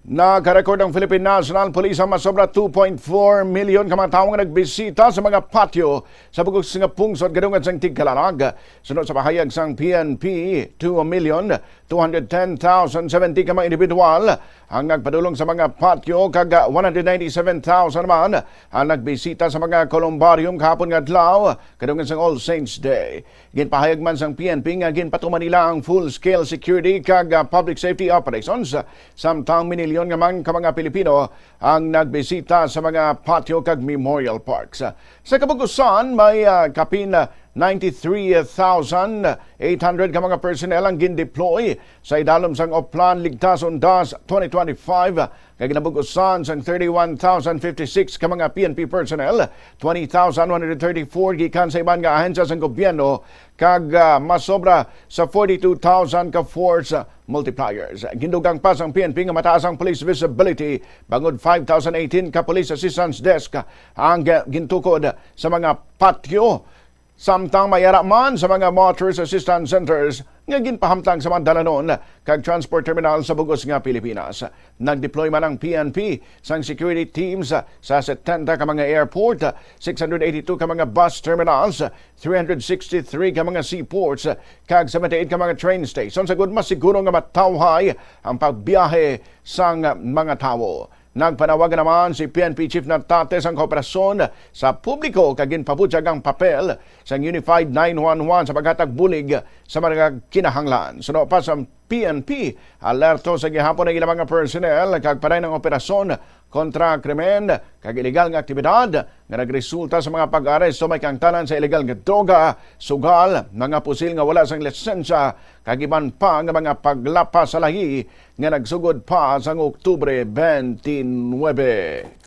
Nakarekord ang Philippine National Police ang masobra 2.4 milyon ka mga tawo nga nagbisita sa mga patio sa bugos nga pungsod gadungan sang Tigkalarag. Sunod sa pahayag sang PNP, 2,210,070 ka mga individual ang nagpadulong sa mga patio kag 197,000 naman ang nagbisita sa mga columbarium kahapon nga adlaw kadungan sang All Saints Day. Ginpahayag man sang PNP nga ginpatuman nila ang full-scale security kag public safety operations samtang milyon nga mga Pilipino ang nagbisita sa mga patio kag memorial parks. Sa kabugusan, may kapin 93,800 ka mga personnel ang gindeploy sa idalom sang Oplan Ligtas Undas 2025 kag nabugusan sang 31,056 ka mga PNP personnel, 20,134 gikan sa iban nga ahensya sang gobyerno kag masobra sa 42,000 ka force multipliers. Gindugang pa sang PNP nga mataas ang police visibility bangod 5,018 ka police assistance desk ang gintukod sa mga patio. Samtang mayara man sa mga motorist assistance centers nga ginpahamtang sa mga dalanon kag transport terminal sa bugos nga Pilipinas. Nagdeploy man ang PNP sang security teams sa 70 ka mga airport, 682 ka mga bus terminals, 363 ka mga seaports, kag 78 ka mga train stations. Sagud mas siguro nga matawhay ang pagbiyahe sang mga tawo. Nagpanawagan naman si PNP Chief Natates ang kooperasyon sa publiko kag ginpabutyag ang papel sa Unified 911 sa paghatag bulig sa mga kinahanglan. Suno pa sa PNP, alerto sa gihapon ng ilang mga personnel kag panay ng operasyon kontra krimen kag ilegal nga aktibidad nga nagresulta sa mga pag-aresto may kangtanan sa ilegal nga droga, sugal, mga pusil nga wala sang lisensya kag iban pa nga mga paglapas sa lahi nga nagsugod pa sang Oktubre 29.